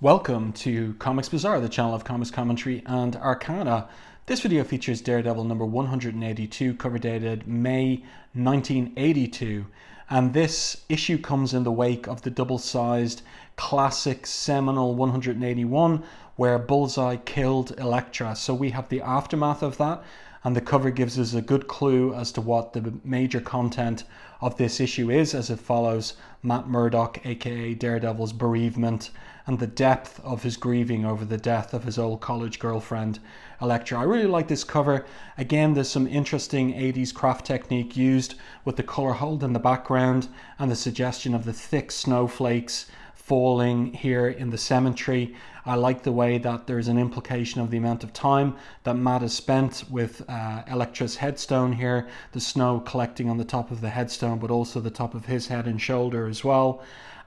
Welcome to Comics Bazaar, the channel of comics commentary and arcana. This video features Daredevil number 182, cover dated May 1982. And this issue comes in the wake of the double-sized classic seminal 181, where Bullseye killed Elektra. So we have the aftermath of that, and the cover gives us a good clue as to what the major content of this issue is, as it follows Matt Murdock, aka Daredevil's bereavement, and the depth of his grieving over the death of his old college girlfriend, Elektra. I really like this cover. Again, there's some interesting 80s craft technique used with the color hold in the background and the suggestion of the thick snowflakes falling here in the cemetery. I like the way that there's an implication of the amount of time that Matt has spent with Elektra's headstone here, the snow collecting on the top of the headstone, but also the top of his head and shoulder as well.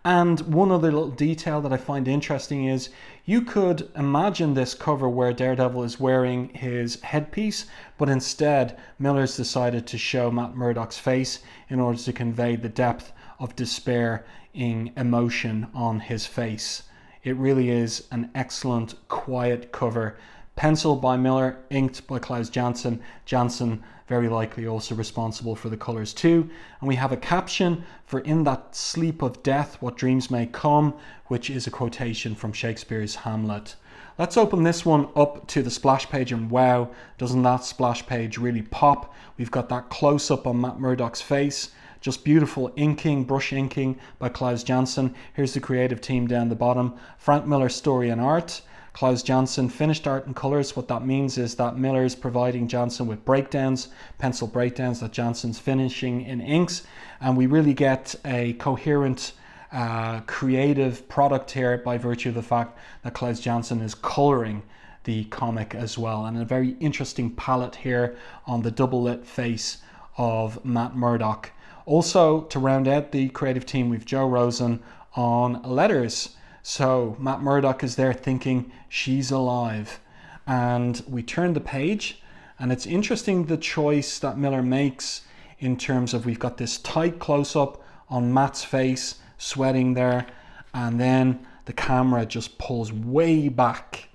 And one other little detail that I find interesting is you could imagine this cover where Daredevil is wearing his headpiece, but instead Miller's decided to show Matt Murdock's face in order to convey the depth of despair in emotion on his face. It really is an excellent, quiet cover. Penciled by Miller, inked by Klaus Janson. Janson very likely also responsible for the colors too. And we have a caption for "In that sleep of death, what dreams may come," which is a quotation from Shakespeare's Hamlet. Let's open this one up to the splash page, and wow, doesn't that splash page really pop? We've got that close-up on Matt Murdock's face. Just beautiful inking, brush inking by Klaus Janson. Here's the creative team down the bottom. Frank Miller, story and art. Klaus Janson, finished art and colors. What that means is that Miller's providing Janson with breakdowns, pencil breakdowns that Janson's finishing in inks. And we really get a coherent, creative product here by virtue of the fact that Klaus Janson is coloring the comic as well. And a very interesting palette here on the double lit face of Matt Murdock. Also, to round out the creative team, we've Joe Rosen on letters. So Matt Murdock is there thinking she's alive. And we turn the page, and it's interesting the choice that Miller makes in terms of we've got this tight close-up on Matt's face, sweating there, and then the camera just pulls way back,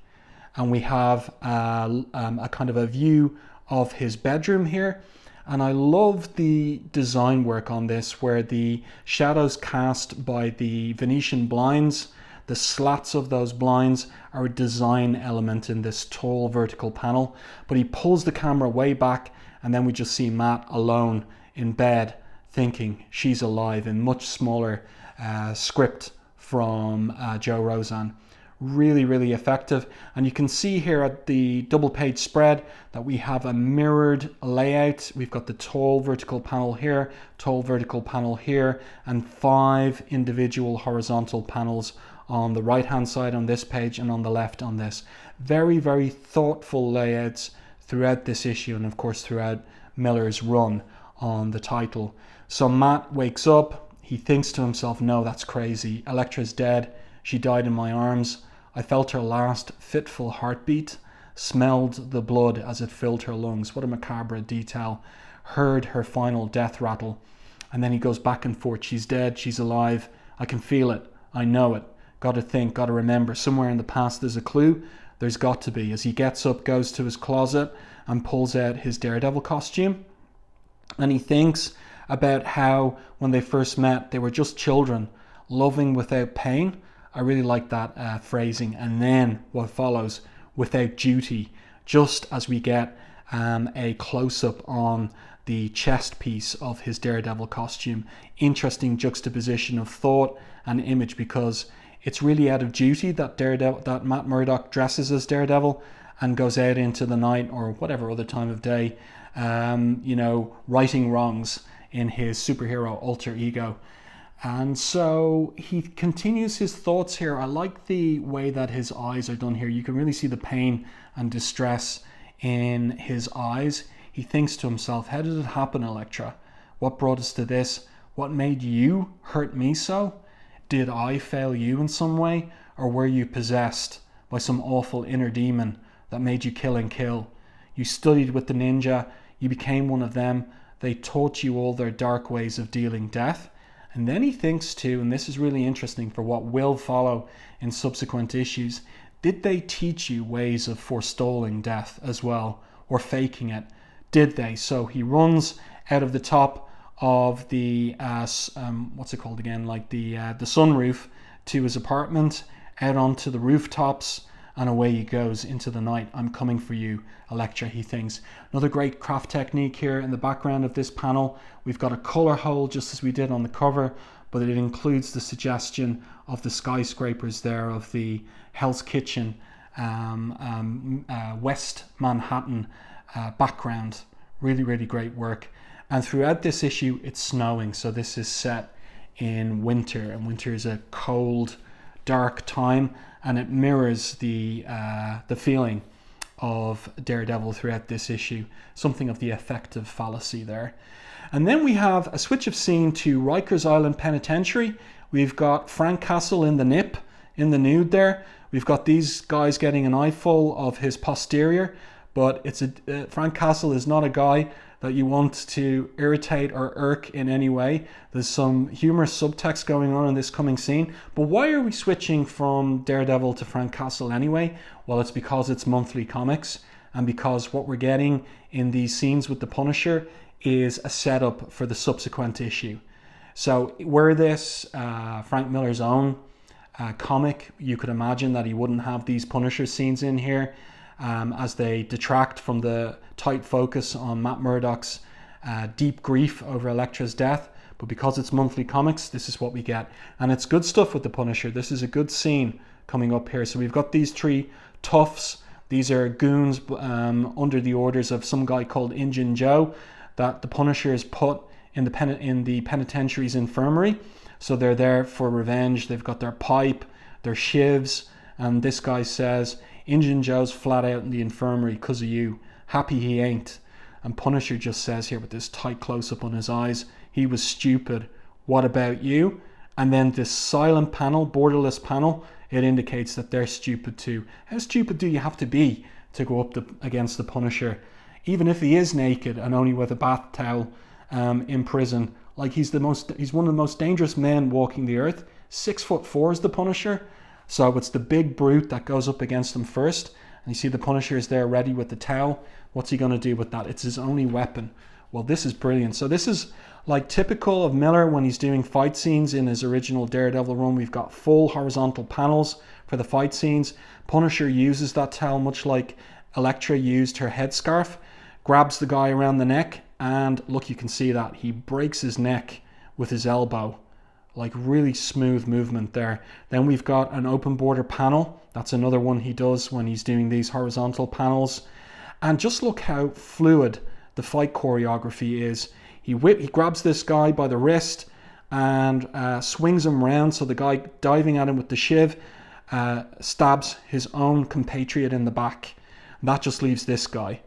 and we have a kind of a view of his bedroom here. And I love the design work on this, where the shadows cast by the Venetian blinds, the slats of those blinds, are a design element in this tall vertical panel. But he pulls the camera way back, and then we just see Matt alone in bed thinking she's alive in much smaller script from Joe Rosen. Really, really effective. And you can see here at the double page spread that we have a mirrored layout. We've got the tall vertical panel here, tall vertical panel here, and 5 individual horizontal panels on the right hand side on this page and on the left on this. Very, very thoughtful layouts throughout this issue, and of course throughout Miller's run on the title. So Matt wakes up, he thinks to himself, no, that's crazy. Elektra's dead. She died in my arms. I felt her last fitful heartbeat, smelled the blood as it filled her lungs. What a macabre detail. Heard her final death rattle. And then he goes back and forth. She's dead. She's alive. I can feel it. I know it. Got to think. Got to remember. Somewhere in the past there's a clue. There's got to be. As he gets up, goes to his closet and pulls out his Daredevil costume. And he thinks about how when they first met, they were just children, loving without pain. I really like that phrasing. And then what follows, without duty, just as we get a close-up on the chest piece of his Daredevil costume. Interesting juxtaposition of thought and image, because it's really out of duty that that Matt Murdock dresses as Daredevil and goes out into the night or whatever other time of day, righting wrongs in his superhero alter ego. And so he continues his thoughts here. I like the way that his eyes are done here. You can really see the pain and distress in his eyes. He thinks to himself, how did it happen, Elektra? What brought us to this? What made you hurt me so? Did I fail you in some way? Or were you possessed by some awful inner demon that made you kill and kill? You studied with the ninja. You became one of them. They taught you all their dark ways of dealing death. And then he thinks too, and this is really interesting for what will follow in subsequent issues, did they teach you ways of forestalling death as well, or faking it? Did they? So he runs out of the top of the, what's it called again, like the sunroof to his apartment, out onto the rooftops, and away he goes into the night. I'm coming for you, Elektra, he thinks. Another great craft technique here in the background of this panel. We've got a color hole just as we did on the cover, but it includes the suggestion of the skyscrapers there of the Hell's Kitchen, West Manhattan background. Really, really great work. And throughout this issue, it's snowing. So this is set in winter, and winter is a cold, dark time, and it mirrors the feeling of Daredevil throughout this issue. Something of the affective fallacy there. And then we have a switch of scene to Rikers Island Penitentiary. We've got Frank Castle in the nip, in the nude there. We've got these guys getting an eyeful of his posterior, but it's Frank Castle is not a guy that you want to irritate or irk in any way. There's some humorous subtext going on in this coming scene. But why are we switching from Daredevil to Frank Castle anyway? Well, it's because it's monthly comics, and because what we're getting in these scenes with the Punisher is a setup for the subsequent issue. So were this Frank Miller's own comic, you could imagine that he wouldn't have these Punisher scenes in here, as they detract from the tight focus on Matt Murdock's deep grief over Elektra's death. But because it's monthly comics, this is what we get. And it's good stuff with the Punisher. This is a good scene coming up here. So we've got these three toughs. These are goons under the orders of some guy called Injun Joe that the Punisher has put in the penitentiary's infirmary. So they're there for revenge. They've got their pipe, their shivs, and this guy says, Injun Joe's flat out in the infirmary because of you. Happy he ain't. And Punisher just says here with this tight close-up on his eyes, he was stupid. What about you? And then this silent panel, borderless panel, it indicates that they're stupid too. How stupid do you have to be to go up against the Punisher? Even if he is naked and only with a bath towel in prison. Like he's one of the most dangerous men walking the earth. 6'4" is the Punisher. So it's the big brute that goes up against him first. And you see the Punisher is there ready with the towel. What's he going to do with that? It's his only weapon. Well, this is brilliant. So this is like typical of Miller when he's doing fight scenes in his original Daredevil run. We've got full horizontal panels for the fight scenes. Punisher uses that towel much like Elektra used her headscarf. Grabs the guy around the neck. And look, you can see that. He breaks his neck with his elbow. Like really smooth movement there. Then we've got an open border panel. That's another one he does when he's doing these horizontal panels. And just look how fluid the fight choreography is. He grabs this guy by the wrist and swings him around. So the guy diving at him with the shiv stabs his own compatriot in the back. That just leaves this guy.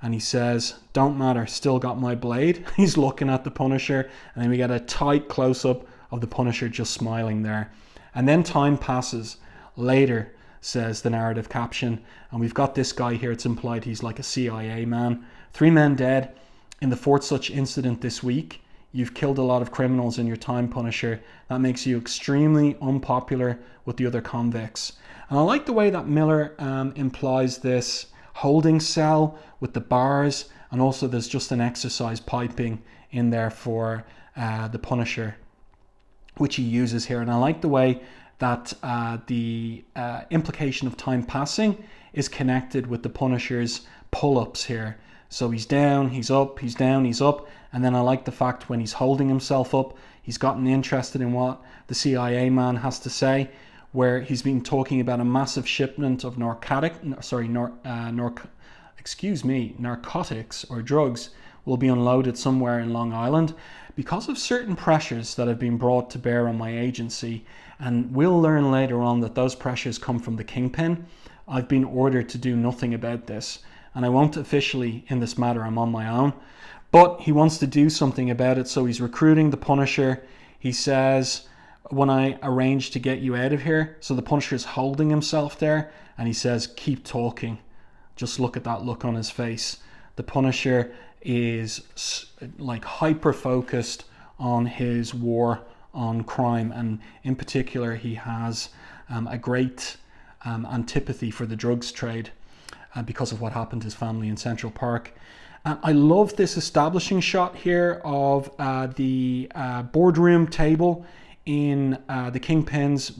And he says, don't matter, still got my blade. He's looking at the Punisher. And then we get a tight close-up of the Punisher just smiling there. And then time passes. Later, says the narrative caption. And we've got this guy here. It's implied he's like a CIA man. 3 men dead in the 4th such incident this week. You've killed a lot of criminals in your time, Punisher. That makes you extremely unpopular with the other convicts. And I like the way that Miller implies this holding cell with the bars, and also there's just an exercise piping in there for the Punisher, which he uses here. And I like the way that the implication of time passing is connected with the Punisher's pull-ups here. So he's down, he's up, he's down, he's up. And then I like the fact when he's holding himself up, he's gotten interested in what the CIA man has to say, where he's been talking about a massive shipment of narcotics or drugs will be unloaded somewhere in Long Island because of certain pressures that have been brought to bear on my agency. And we'll learn later on that those pressures come from the Kingpin. I've been ordered to do nothing about this, and I won't officially in this matter. I'm on my own. But he wants to do something about it, so he's recruiting the Punisher. He says, when I arrange to get you out of here. So the Punisher is holding himself there, and he says, keep talking. Just look at that look on his face. The Punisher is like hyper focused on his war on crime, and in particular he has a great antipathy for the drugs trade because of what happened to his family in Central Park. I love this establishing shot here of the boardroom table in the Kingpin's,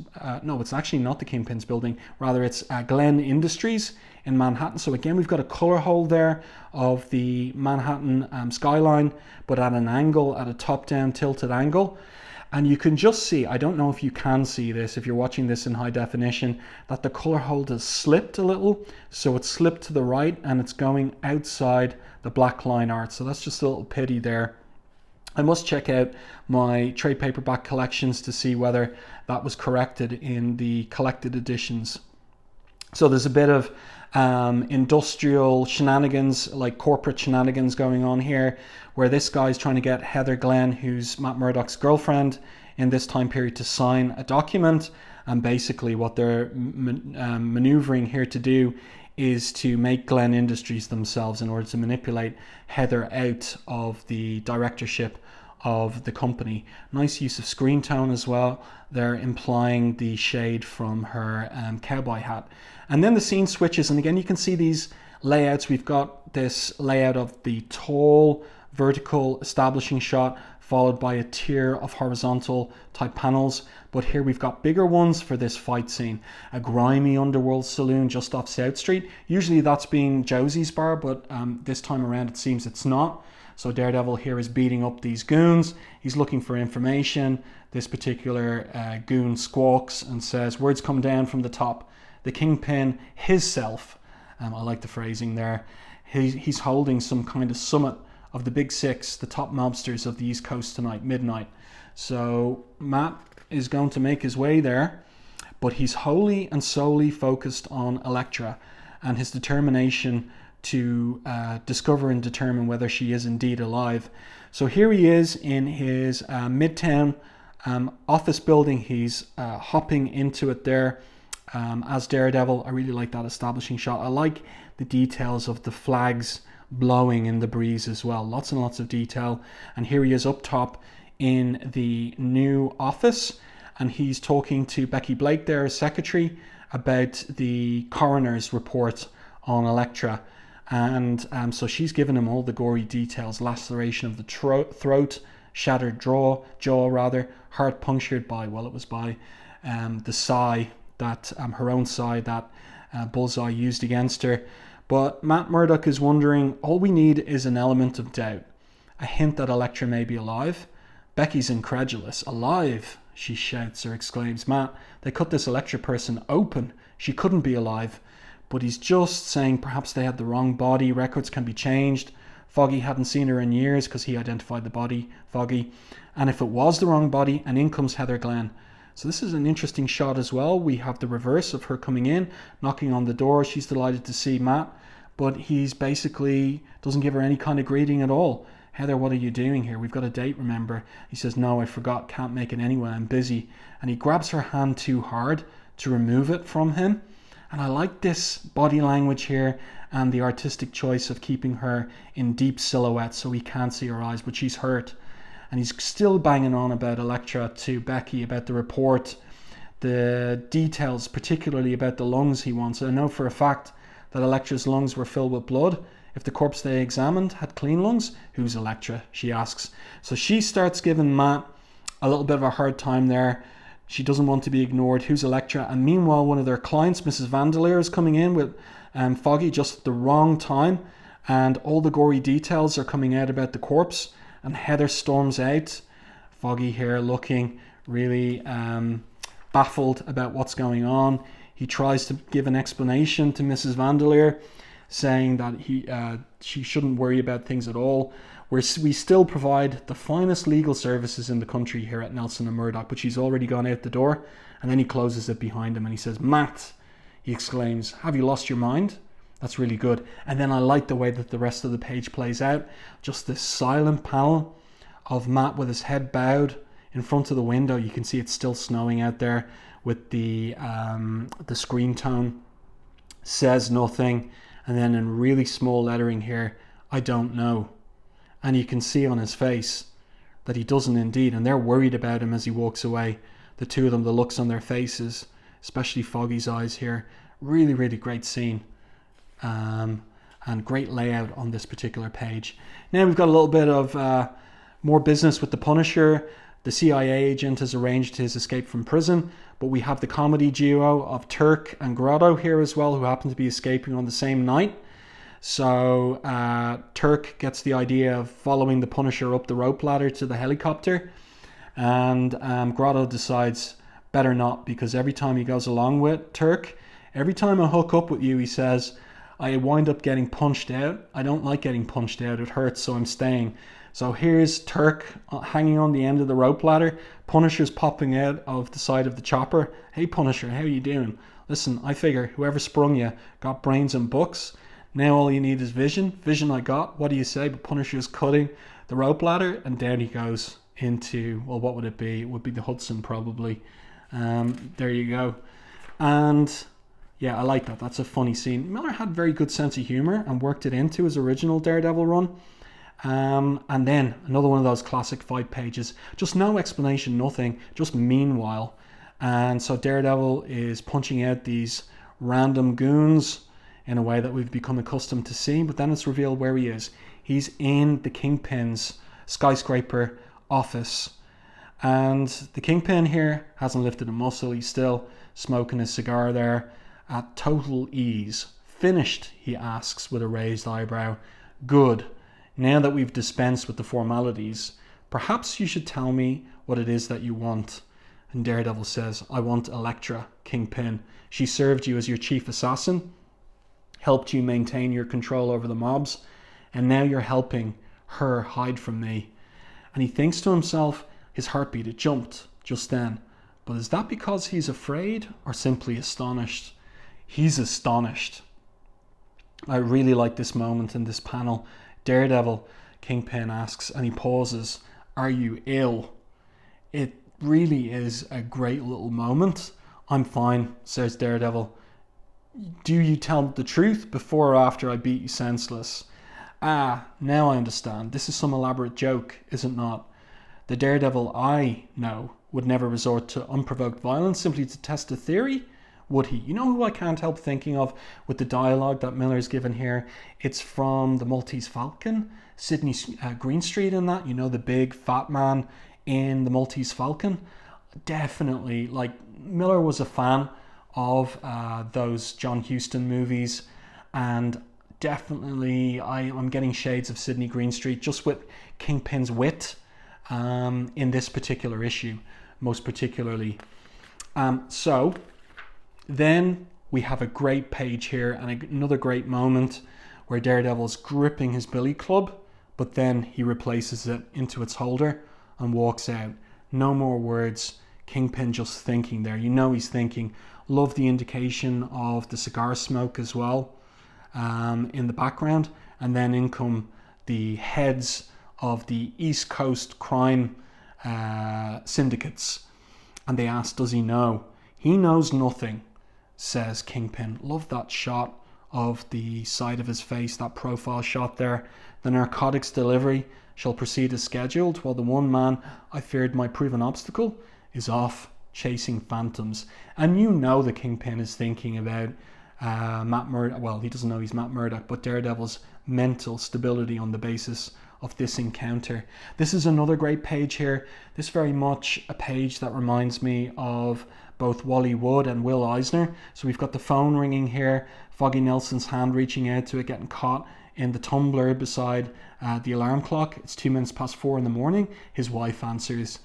no, it's actually not the Kingpin's building, rather it's Glen Industries in Manhattan. So again, we've got a color hole there of the Manhattan skyline, but at an angle, at a top-down tilted angle. And you can just see, I don't know if you can see this, if you're watching this in high definition, that the color hole has slipped a little. So it's slipped to the right and it's going outside the black line art. So that's just a little pity there. I must check out my trade paperback collections to see whether that was corrected in the collected editions. So there's a bit of industrial shenanigans, like corporate shenanigans going on here, where this guy's trying to get Heather Glenn, who's Matt Murdock's girlfriend, in this time period to sign a document. And basically what they're maneuvering here to do is to make Glen Industries themselves in order to manipulate Heather out of the directorship of the company. Nice use of screen tone as well. They're implying the shade from her cowboy hat. And then the scene switches, and again you can see these layouts. We've got this layout of the tall vertical establishing shot followed by a tier of horizontal type panels, but here we've got bigger ones for this fight scene. A grimy underworld saloon just off South Street. Usually that's being Josie's bar, but this time around it seems it's not. So Daredevil here is beating up these goons. He's looking for information. This particular goon squawks and says, words come down from the top. The Kingpin, his self, I like the phrasing there, he's holding some kind of summit of the Big Six, the top mobsters of the East Coast tonight, midnight. So Matt is going to make his way there, but he's wholly and solely focused on Elektra and his determination to discover and determine whether she is indeed alive. So here he is in his Midtown office building. He's hopping into it there as Daredevil. I really like that establishing shot. I like the details of the flags blowing in the breeze as well. Lots and lots of detail. And here he is up top in the new office, and he's talking to Becky Blake there, as secretary, about the coroner's report on Elektra. And so she's given him all the gory details: laceration of the throat, shattered jaw, heart punctured by, well, it was by the sigh that her own sigh that Bullseye used against her. But Matt Murdock is wondering, all we need is an element of doubt, a hint that Elektra may be alive. Becky's incredulous. Alive, she shouts or exclaims. Matt, they cut this Elektra person open. She couldn't be alive. But he's just saying perhaps they had the wrong body. Records can be changed. Foggy hadn't seen her in years because he identified the body, Foggy. And if it was the wrong body, and in comes Heather Glenn. So this is an interesting shot as well. We have the reverse of her coming in, knocking on the door. She's delighted to see Matt, but he's basically doesn't give her any kind of greeting at all. Heather, what are you doing here? We've got a date, remember? He says, no, I forgot, can't make it anyway, I'm busy. And he grabs her hand too hard to remove it from him. And I like this body language here and the artistic choice of keeping her in deep silhouette so he can't see her eyes, but she's hurt. And he's still banging on about Elektra to Becky, about the report, the details, particularly about the lungs he wants. I know for a fact that Elektra's lungs were filled with blood. If the corpse they examined had clean lungs, who's Elektra, she asks. So she starts giving Matt a little bit of a hard time there. She doesn't want to be ignored. Who's Elektra? And meanwhile, one of their clients, Mrs. Vandeleur, is coming in with Foggy just at the wrong time. And all the gory details are coming out about the corpse. And Heather storms out. Foggy here looking really baffled about what's going on. He tries to give an explanation to Mrs. Vandeleur, saying that she shouldn't worry about things at all. We still provide the finest legal services in the country here at Nelson and Murdoch, but she's already gone out the door. And then he closes it behind him and he says, Matt, he exclaims, have you lost your mind? That's really good. And then I like the way that the rest of the page plays out. Just this silent panel of Matt with his head bowed in front of the window. You can see it's still snowing out there with the screen tone. Says nothing. And then in really small lettering here, I don't know. And you can see on his face that he doesn't indeed, and they're worried about him as he walks away. The two of them, the looks on their faces, especially Foggy's eyes here. Really, really great scene. And great layout on this particular page. Now we've got a little bit of more business with the Punisher. The CIA agent has arranged his escape from prison, but we have the comedy duo of Turk and Grotto here as well, who happen to be escaping on the same night. So Turk gets the idea of following the Punisher up the rope ladder to the helicopter, and Grotto decides better not, because every time he goes along with Turk, every time I hook up with you, he says, I wind up getting punched out. I don't like getting punched out. It hurts, so I'm staying. So here's Turk hanging on the end of the rope ladder. Punisher's popping out of the side of the chopper. Hey, Punisher, how you doing? Listen, I figure whoever sprung you got brains and books. Now all you need is vision. Vision I got. What do you say? But Punisher's cutting the rope ladder, and down he goes into, well, what would it be? It would be the Hudson, probably. There you go. And yeah, I like that. That's a funny scene. Miller had a very good sense of humor and worked it into his original Daredevil run. And then another one of those classic fight pages. Just no explanation, nothing. Just meanwhile. And so Daredevil is punching out these random goons in a way that we've become accustomed to seeing. But then it's revealed where he is. He's in the Kingpin's skyscraper office. And the Kingpin here hasn't lifted a muscle. He's still smoking his cigar there at total ease. Finished, he asks with a raised eyebrow. Good. Now that we've dispensed with the formalities, perhaps you should tell me what it is that you want. And Daredevil says, I want Elektra, Kingpin. She served you as your chief assassin, helped you maintain your control over the mobs, and now you're helping her hide from me. And he thinks to himself, his heartbeat, it jumped just then. But is that because he's afraid or simply astonished? He's astonished. I really like this moment in this panel. Daredevil, Kingpin asks, and he pauses, are you ill? It really is a great little moment. I'm fine, says Daredevil. Do you tell the truth before or after I beat you senseless? Ah, now I understand. This is some elaborate joke, is it not? The Daredevil I know would never resort to unprovoked violence simply to test a theory, would he? You know who I can't help thinking of with the dialogue that Miller's given here? It's from the Maltese Falcon, Sidney Greenstreet in that, you know, the big fat man in the Maltese Falcon. Definitely, like, Miller was a fan of those John Huston movies, and definitely I'm getting shades of Sidney Greenstreet just with Kingpin's wit in this particular issue, most particularly. So then we have a great page here and another great moment where Daredevil's gripping his billy club, but then he replaces it into its holder and walks out. No more words. Kingpin just thinking there. You know he's thinking. Love the indication of the cigar smoke as well in the background. And then in come the heads of the East Coast crime syndicates. And they ask, does he know? He knows nothing, says Kingpin. Love that shot of the side of his face, that profile shot there. The narcotics delivery shall proceed as scheduled, while the one man I feared might prove an obstacle is off chasing phantoms. And you know the Kingpin is thinking about Matt Murdock. Well, he doesn't know he's Matt Murdock, but Daredevil's mental stability on the basis of this encounter. This is another great page here. This very much a page that reminds me of both Wally Wood and Will Eisner. So we've got the phone ringing here, Foggy Nelson's hand reaching out to it, getting caught in the tumbler beside the alarm clock. It's 2 minutes past 4 in the morning. His wife answers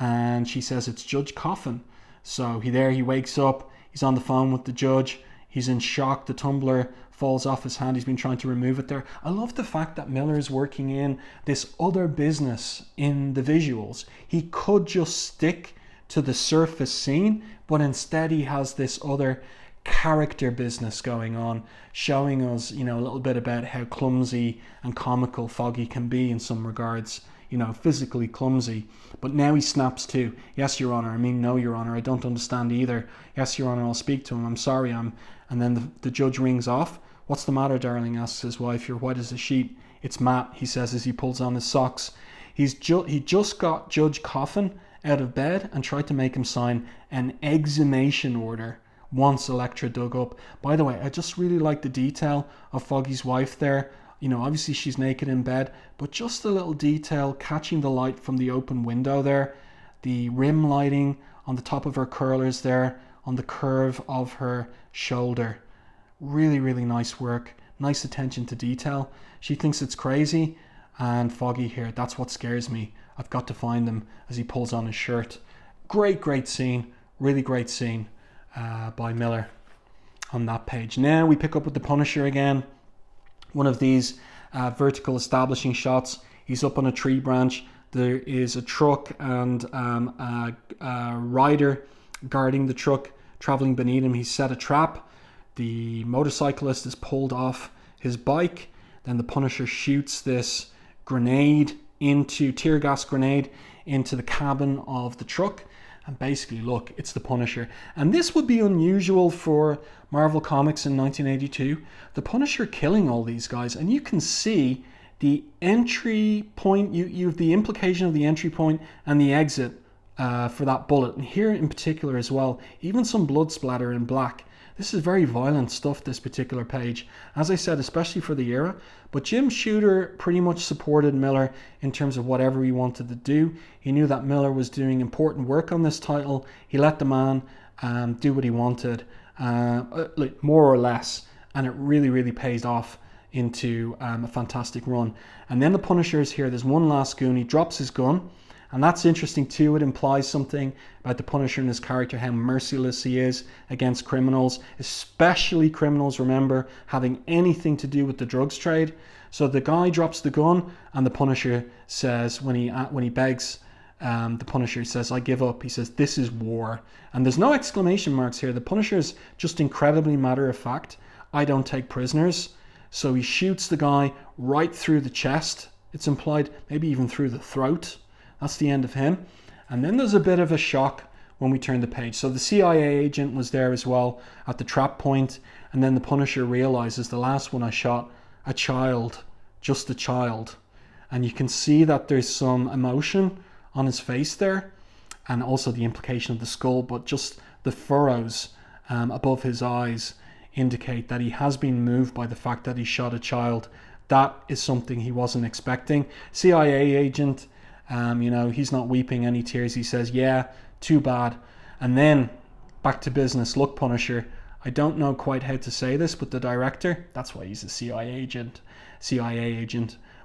and she says it's Judge Coffin. So he wakes up, he's on the phone with the judge, he's in shock, the tumbler falls off his hand, he's been trying to remove it there. I love the fact that Miller is working in this other business in the visuals. He could just stick to the surface scene, but instead he has this other character business going on, showing us, you know, a little bit about how clumsy and comical Foggy can be in some regards, you know, physically clumsy. But now he snaps to, yes, Your Honor, I mean, no, Your Honor, I don't understand either. Yes, Your Honor, I'll speak to him, I'm sorry, and then the judge rings off. What's the matter, darling, asks his wife. You're white as a sheet. It's Matt, he says as he pulls on his socks. He just got Judge Coffin out of bed and tried to make him sign an exhumation order once Elektra dug up. By the way, I just really like the detail of Foggy's wife there. You know, obviously she's naked in bed, but just a little detail catching the light from the open window there. The rim lighting on the top of her curlers there, on the curve of her shoulder. Really, really nice work. Nice attention to detail. She thinks it's crazy, and Foggy here, that's what scares me. I've got to find him as he pulls on his shirt. Great scene. Really great scene by Miller on that page. Now we pick up with the Punisher again. One of these vertical establishing shots. He's up on a tree branch. There is a truck and a rider guarding the truck, traveling beneath him. He's set a trap. The motorcyclist is pulled off his bike. Then the Punisher shoots this tear gas grenade into the cabin of the truck. And basically, look, it's the Punisher. And this would be unusual for Marvel Comics in 1982. The Punisher killing all these guys. And you can see the entry point, you have the implication of the entry point and the exit for that bullet. And here in particular as well, even some blood splatter in black. This is very violent stuff, this particular page. As I said, especially for the era. But Jim Shooter pretty much supported Miller in terms of whatever he wanted to do. He knew that Miller was doing important work on this title. He let the man do what he wanted, like more or less. And it really, really pays off into a fantastic run. And then the Punisher is here. There's one last goon. He drops his gun. And that's interesting too. It implies something about the Punisher and his character, how merciless he is against criminals, especially criminals, remember, having anything to do with the drugs trade. So the guy drops the gun, and the Punisher says, when he begs, the Punisher says, "I give up." He says, "This is war." And there's no exclamation marks here. The Punisher is just incredibly matter of fact. "I don't take prisoners." So he shoots the guy right through the chest. It's implied maybe even through the throat. That's the end of him. And then there's a bit of a shock when we turn the page. So the CIA agent was there as well at the trap point. And then the Punisher realizes, the last one I shot, a child, just a child. And you can see that there's some emotion on his face there. And also the implication of the skull, but just the furrows above his eyes indicate that he has been moved by the fact that he shot a child. That is something he wasn't expecting. CIA agent, he's not weeping any tears. He says, "Yeah, too bad." And then back to business. "Look, Punisher, I don't know quite how to say this, but the director," that's why he's a CIA agent,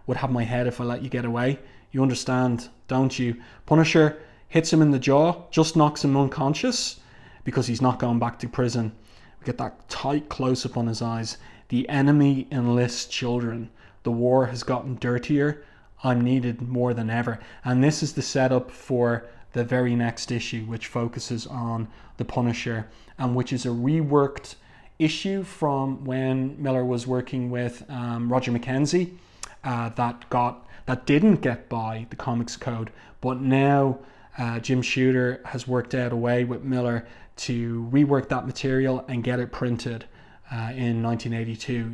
"would have my head if I let you get away. You understand, don't you?" Punisher hits him in the jaw, just knocks him unconscious because he's not going back to prison. We get that tight close-up on his eyes. "The enemy enlists children. The war has gotten dirtier. I'm needed more than ever." And this is the setup for the very next issue, which focuses on the Punisher, and which is a reworked issue from when Miller was working with Roger McKenzie that didn't get by the Comics Code, but now Jim Shooter has worked out a way with Miller to rework that material and get it printed in 1982,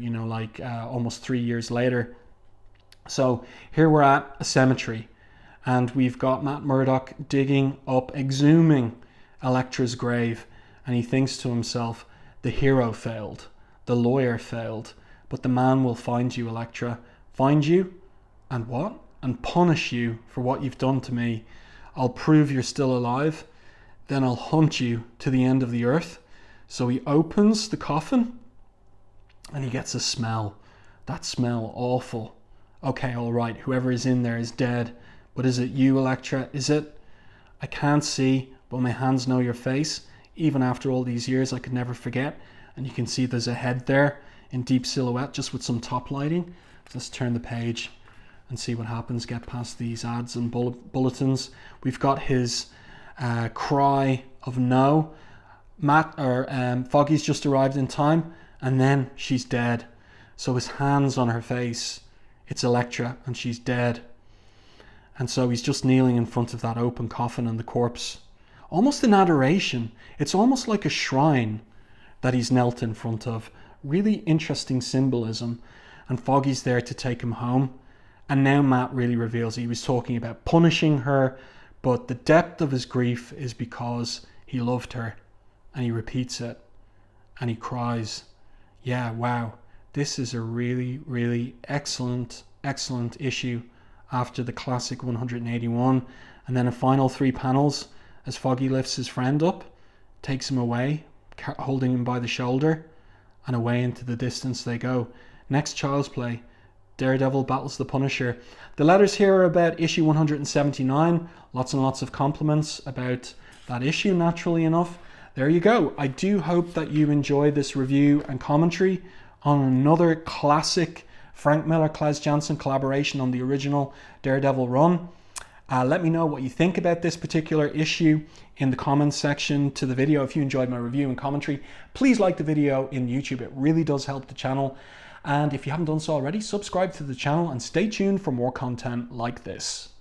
almost 3 years later. So here we're at a cemetery, and we've got Matt Murdock digging up, exhuming Elektra's grave, and he thinks to himself, the hero failed, the lawyer failed, but the man will find you, Elektra. Find you, and what? And punish you for what you've done to me. I'll prove you're still alive, then I'll hunt you to the end of the earth. So he opens the coffin, and he gets a smell. That smell, awful. Okay, all right, whoever is in there is dead. But is it you, Elektra? Is it? I can't see, but my hands know your face. Even after all these years, I could never forget. And you can see there's a head there in deep silhouette, just with some top lighting. So let's turn the page and see what happens. Get past these ads and bulletins. We've got his cry of no. Foggy's just arrived in time, and then she's dead. So his hand's on her face. It's Elektra, and she's dead. And so he's just kneeling in front of that open coffin and the corpse. Almost in adoration. It's almost like a shrine that he's knelt in front of. Really interesting symbolism. And Foggy's there to take him home. And now Matt really reveals he was talking about punishing her, but the depth of his grief is because he loved her. And he repeats it and he cries. Yeah, wow. This is a really, really excellent issue after the classic 181. And then a final 3 panels as Foggy lifts his friend up, takes him away, holding him by the shoulder, and away into the distance they go. Next, Child's Play. Daredevil battles the Punisher. The letters here are about issue 179. Lots and lots of compliments about that issue, naturally enough. There you go. I do hope that you enjoyed this review and commentary on another classic Frank Miller, Klaus Janson collaboration on the original Daredevil run. Let me know what you think about this particular issue in the comments section to the video. If you enjoyed my review and commentary, please like the video in YouTube. It really does help the channel. And if you haven't done so already, subscribe to the channel and stay tuned for more content like this.